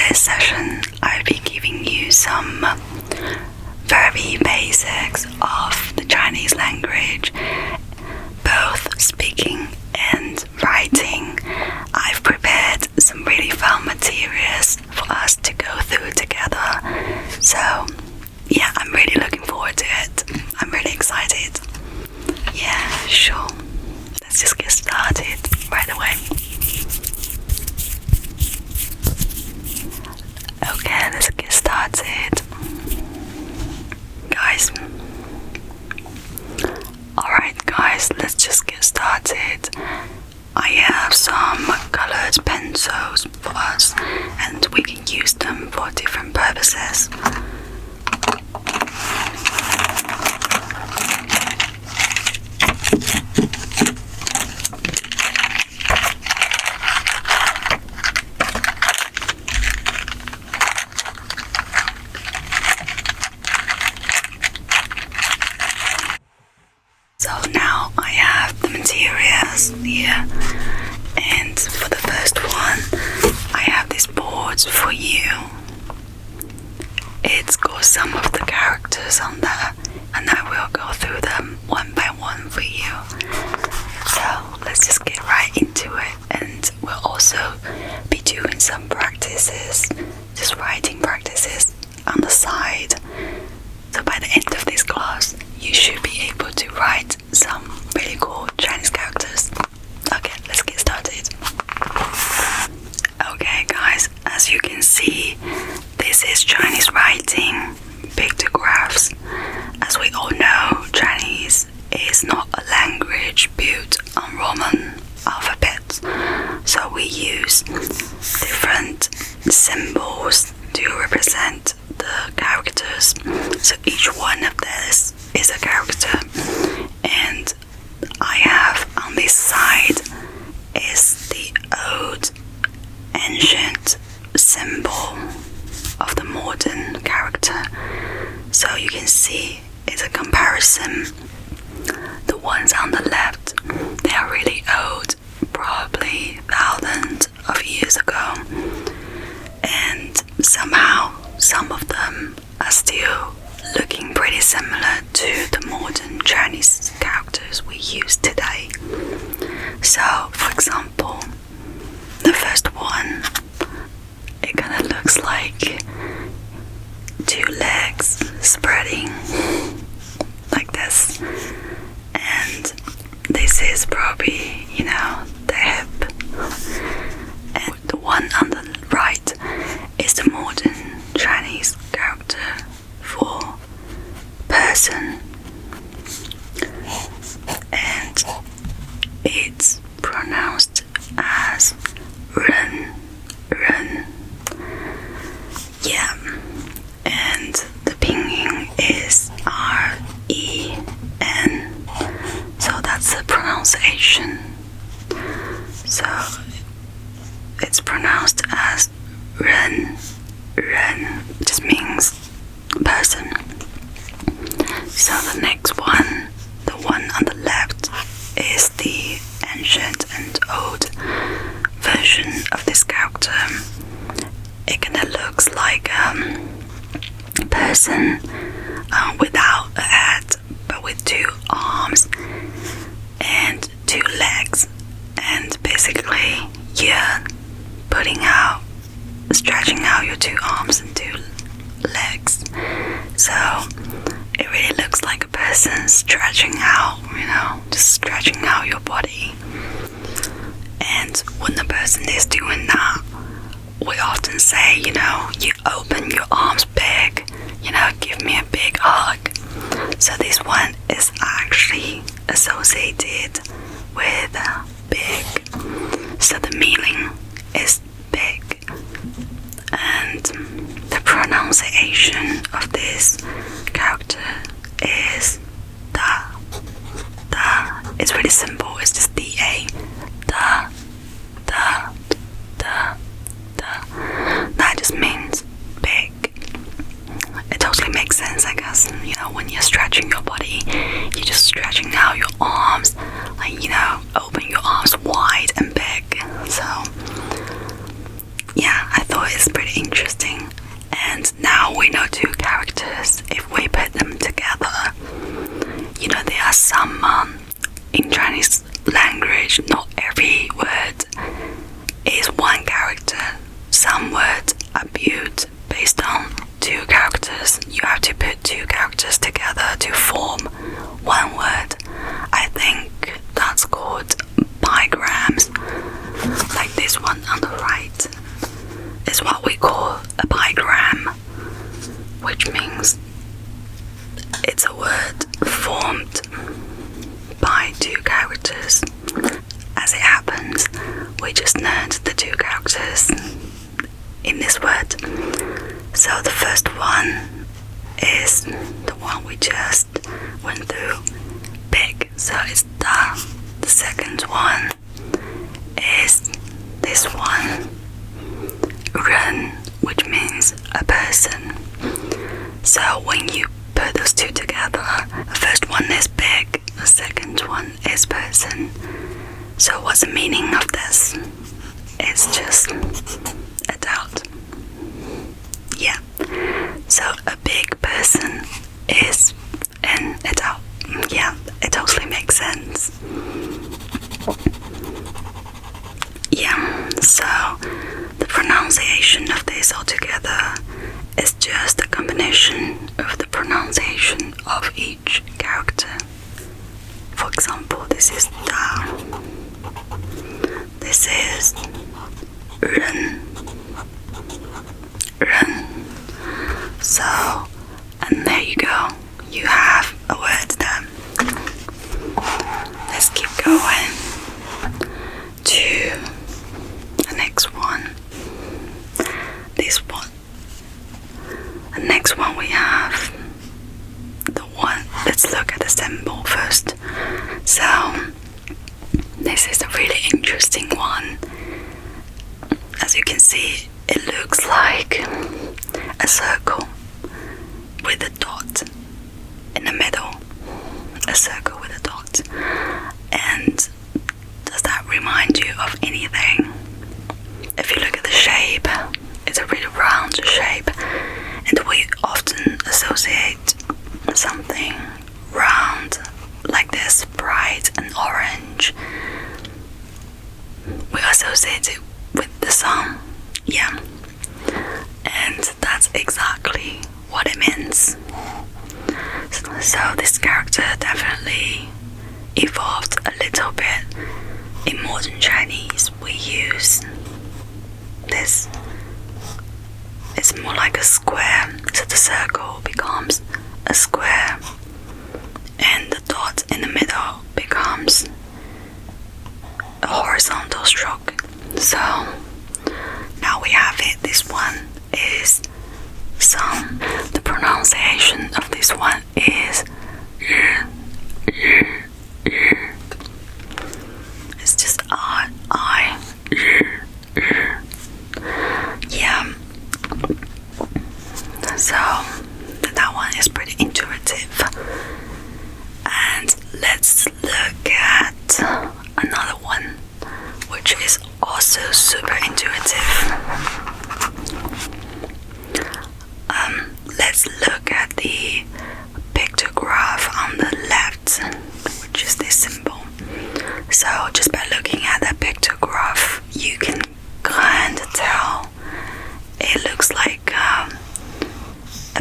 this session, I'll be giving you some very basics of the Chinese language, both speaking and writing. I've prepared some really fun materials for us to go through together. So yeah, I'm really looking forward to it. I'm really excited. Yeah, sure. Let's just get started right away. Okay, let's get started. Guys. Alright guys, let's just get started. I have some colored pencils for us and we can use them for different purposes. So now I have the materials here, and for the first one I have these boards for you. It's got some of the characters on there and I will go through them one by one for you. So let's just get right into it, and we'll also be doing some practices, just writing practices on the side. So by the end of this class, you should be able to write some really cool Chinese characters. Okay, let's get started. Okay guys, as you can see, this is Chinese writing, pictographs. As we all know, Chinese is not a language built on Roman alphabet, so we use different symbols to represent the characters. So each one of this is a character, and I have on this side is the old ancient symbol of the modern character. So you can see it's a comparison. The ones on the left, they are really old, probably thousands of years ago, and somehow some of them are still looking pretty similar to the modern Chinese characters we use today. So, for example, the first one, it kind of looks like two legs spreading like this, and this is probably, the hip. And the one on the right is the modern Chinese character for person, and it's pronounced as ren, ren. Yeah, and the pinyin is R-E-N, so that's the pronunciation. So it's pronounced as ren, ren, just means person. So the next one, the one on the left, is the ancient and old version of this character. It kind of looks like a person without a head, but with two arms and two legs, and basically you're stretching out your two arms and two legs. So it really looks like a person stretching out, just stretching out your body. And when the person is doing that, we often say, you open your arms big, give me a big hug. So this one is actually associated with big. So the meaning is big. And the pronunciation of this character is da. Da. It's really simple. It's just D-A. Da. Da. Da. Da. That just means big. It totally makes sense, I guess. When you're stretching your body, you're just stretching out your arms, open your arms wide and big. So yeah, I thought it's pretty interesting. you know, there are some in Chinese language, not every word is one character. Some words are built based on two characters. You have to put two characters together to form one word. I think that's called bigrams. Like this one on the right is what we call a bigram, which means it's a word formed by two characters. As it happens, we just learned the two characters in this word. So the first one is the one we just went through, big. So it's da. The second one is this one, ren, which means a person. So when you put those two together, the first one is big, the second one is person. So what's the meaning of this? It's just adult. Yeah. So a big person is an adult. Yeah, it totally makes sense. Yeah, so the pronunciation of this altogether is just a combination of the pronunciation of each character. For example, this is da. This is ren. So, and there you go. You have a word there. Let's keep going to the next one. This one. The next one we have the one. Let's look at the symbol first. So this is a really interesting one. As you can see, it looks like a circle with a dot in the middle. A circle with a dot. And does that remind you of anything? If you look at the shape, it's a really round shape, and we often associate something round like this, bright and orange. We associate it with the sun. Yeah. And that's exactly what it means. So this character definitely evolved a little bit. In modern Chinese, we use this. It's more like a square, so the circle becomes a square, and the dot in the middle becomes a horizontal stroke. So now we have it. This one is sun. The pronunciation of this one is it's just I. Yeah. So that one is pretty intuitive. And let's look at another one, which is also super intuitive. Let's look at the pictograph on the left, which is this symbol. So just by looking at the pictograph, you can kind of tell it looks like a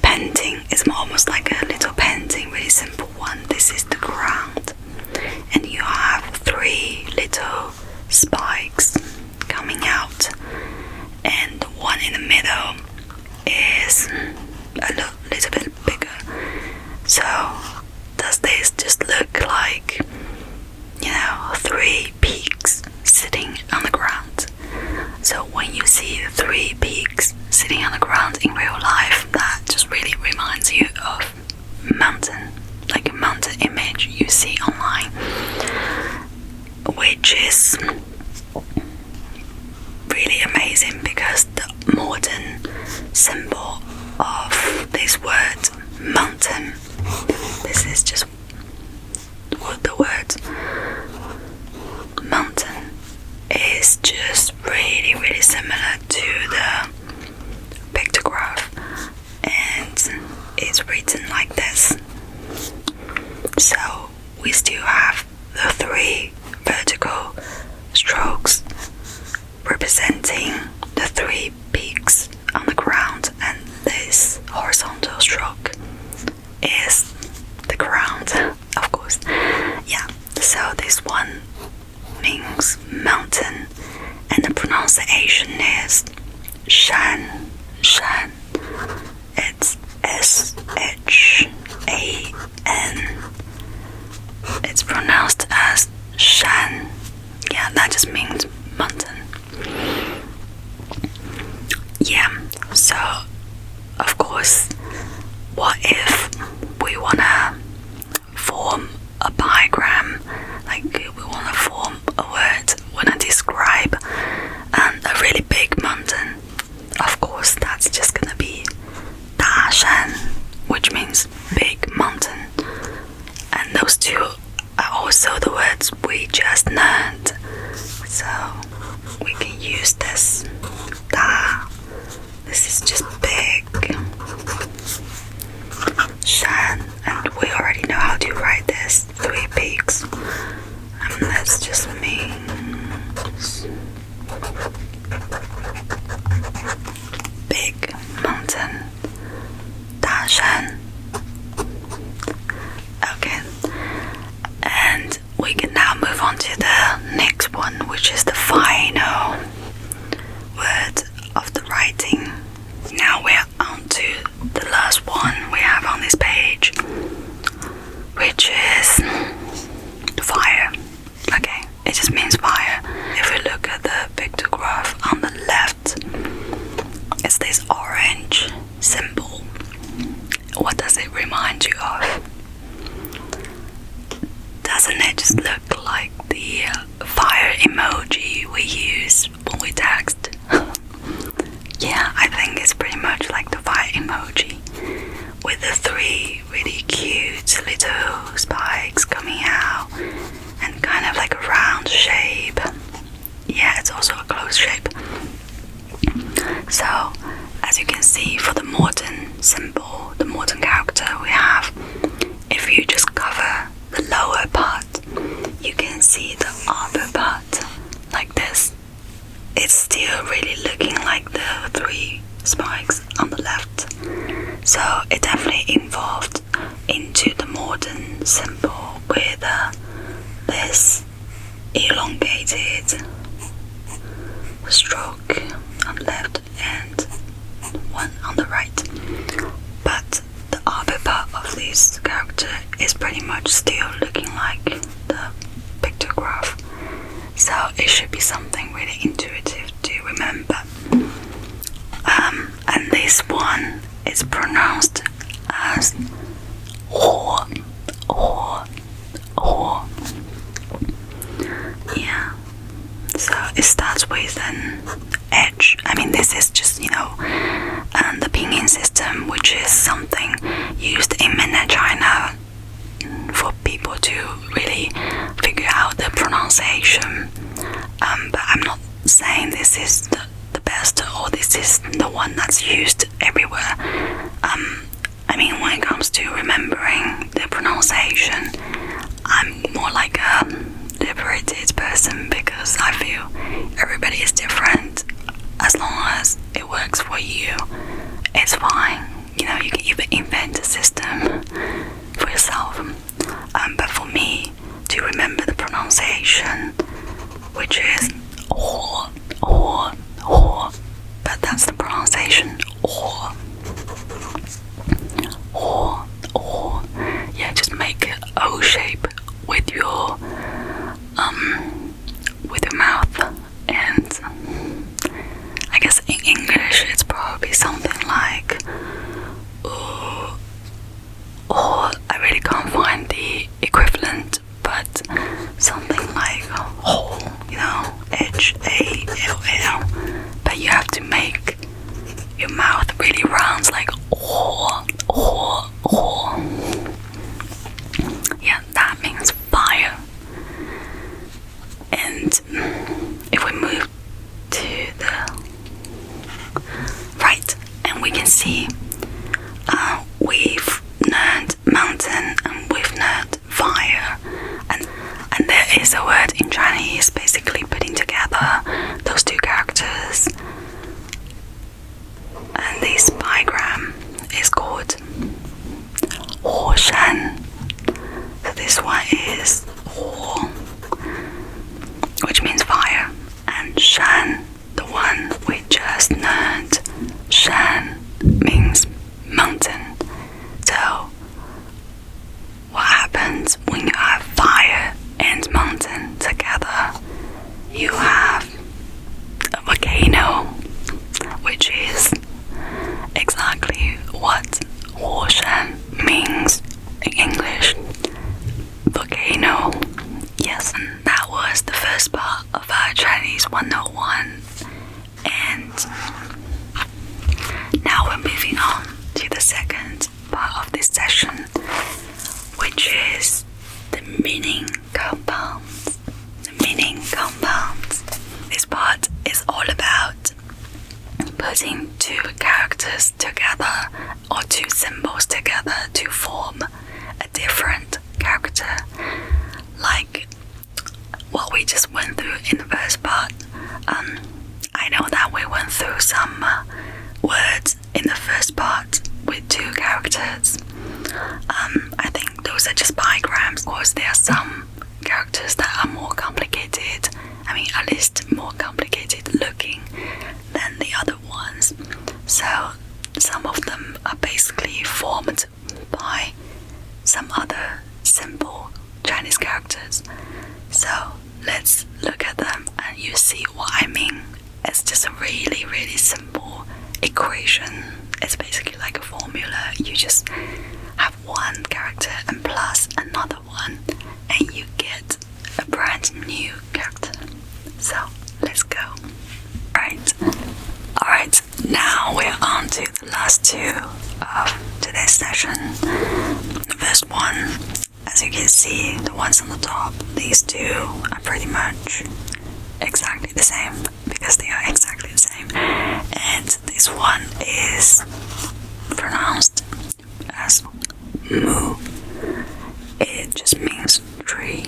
painting. It's almost like a little painting, really simple one. This is the ground, and you have three little spikes coming out, and the one in the middle is a little bit bigger. So does this just look like, you know, three peaks sitting on the ground? So when you see three peaks sitting on the ground in real life, that just really reminds you of mountain, like a mountain image you see online, which is really amazing because the modern symbol of this word mountain, this is just the word mountain, is just really similar to the pictograph, and it's written like this. So we still have the 3 vertical strokes representing the 3 peaks on the ground, and this horizontal stroke is the ground, of course. Yeah, so this one means mountain, and the pronunciation is Shan, Shan. It's S-H-A-N. It's pronounced as Shan. Yeah, that just means mountain. Yeah, so of course, what if we wanna form a bigram, like we wanna form a word, wanna describe a really big mountain? Of course, that's just gonna be 大山, which means big mountain, and those two are also the words we just learned, so we can use this. 大, this is just big. 山, and we already know how to write this, 3 peaks, and that's just means big mountain. 大山. Okay, and we can now move on to the next one, which is the final word of the writing. Now we're on to the last one we have on this page, which is fire. Okay, it just means fire. If we look at the pictograph on the left, it's this orange symbol. What does it remind you of? Doesn't it just look like the fire emoji we use when we text? Yeah, I think it's pretty much like the fire emoji, with the 3 really cute little spikes coming out and kind of like a round shape. Yeah, it's also a closed shape. So, as you can see, for the modern symbol, the modern character we have, if you just cover the lower part, you can see the upper part like this. It's still really looking like the 3 spikes on the left. So it definitely evolved into the modern symbol with this elongated stroke on the left and one on the right. But the upper part of this character is pretty much still looking like the pictograph. So it should be something really intuitive to remember. And this one is pronounced as ho, ho, ho. Yeah. So it starts with an H. I mean, this is just, the pinyin system, which is something used in mainland China for people to really figure out the pronunciation. But I'm not saying this is the best or this is the one that's used everywhere. I mean, when it comes to remembering the pronunciation, I'm more like a liberated person because I feel everybody is different. As long as it works for you, it's fine. You can even invent a system for yourself. But for me, to remember the pronunciation, which is or, but that's the pronunciation, or. Yeah, just make an O shape with your mouth, and I guess in English it's probably something like or I really can't find the equivalent, but something like whole, H-A-L-L, but you have to make your mouth really round, like or. Yeah, that means fire. And if we move to the right, and we can see we've learned mountain and we've learned fire. 101, and now we're moving on to the second part of this session, which is the meaning compounds. The meaning compounds. This part is all about putting two characters together or two symbols together to form a different character, like what we just went through in the first part. I know that we went through some words in the first part with two characters. I think those are just bigrams. Of course, there are some characters that are more complicated. I mean, at least more complicated looking than the other ones. So some of them are basically formed by some other simple Chinese characters. So let's look at them and you see what I mean. It's just a really, really simple equation. It's basically like a formula. You just have one character and plus another one, and you get a brand new character. So let's go. Alright, now we're on to the last two of today's session. The first one, as you can see, the ones on the top, these two are pretty much exactly the same because they are exactly the same. And this one is pronounced as mu. It just means tree.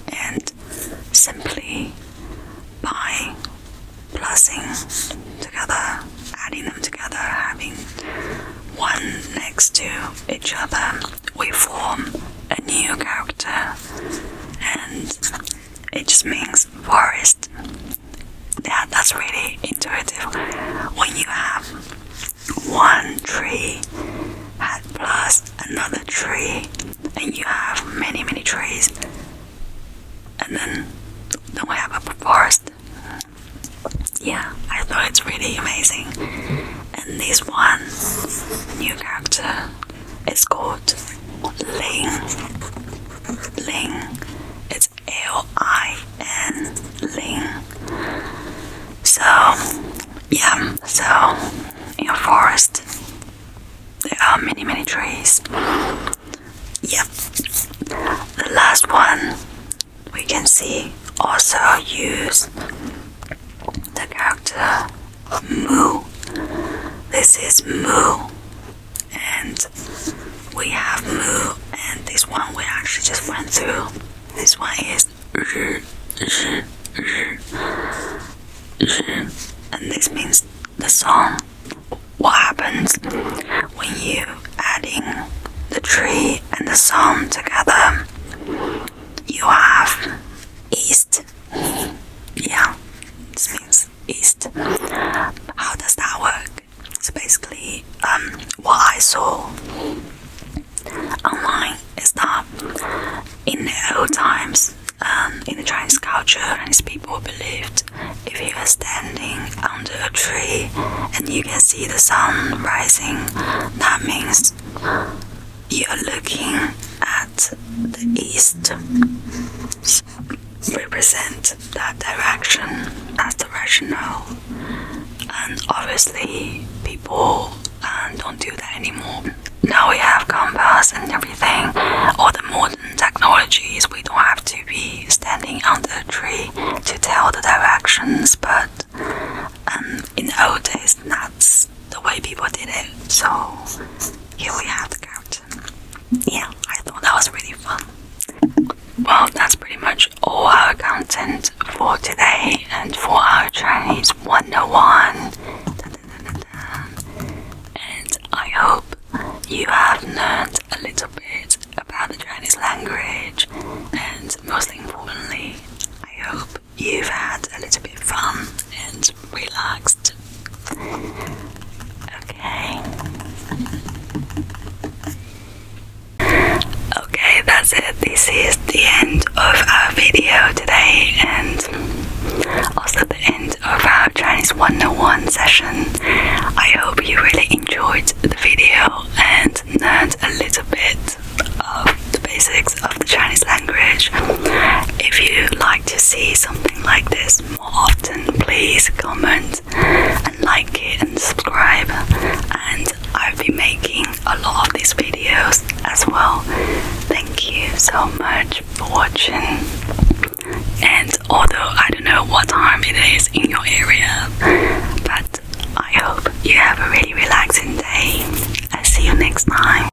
And simply by plussing together, adding them together, having one next to each other, we form a new character, and it just means forest. Yeah, that's really intuitive. When you have one tree plus another tree, and you have many, many trees, and then we have a forest. Yeah, I thought it's really amazing. And this one new character is called Ling. Ling. It's L-I-N. Ling. So, yeah, so in a forest there are many, many trees. Yep. The last one we can see also use the character mu. This is mu, and we have mu, and this one we actually just went through. This one is and this means the song. What happens when you adding the tree and the song together? You have east. Yeah, this means east. How does that work? So basically, what I saw online is that in the old times, in the Chinese culture, Chinese people believed if you are standing under a tree and you can see the sun rising, that means you are looking at the east. Represent that direction as the rationale. And obviously people don't do that anymore. Now we have compass and everything, all the modern technologies. We don't have to be standing under a tree to tell the directions, but in the old days that's the way people did it. So here we have the character. Yeah, I thought that was really fun. Well, that's pretty much all our content for today and for our Chinese 101. And I hope you have learned a little bit about the Chinese language, and most importantly, I hope you've had a little bit of fun and relaxed. Okay, that's it. This is the end of our video today, and also the end of our Chinese 101 session. I hope you really enjoyed the video and learned a little bit of the basics of the Chinese language. If you'd like to see something like this, more often, please comment and like it and subscribe. And I'll be making a lot of these videos as well. Thank you so much for watching. And although I don't know what time it is in your area, but I hope you have a really relaxing day. I'll see you next time.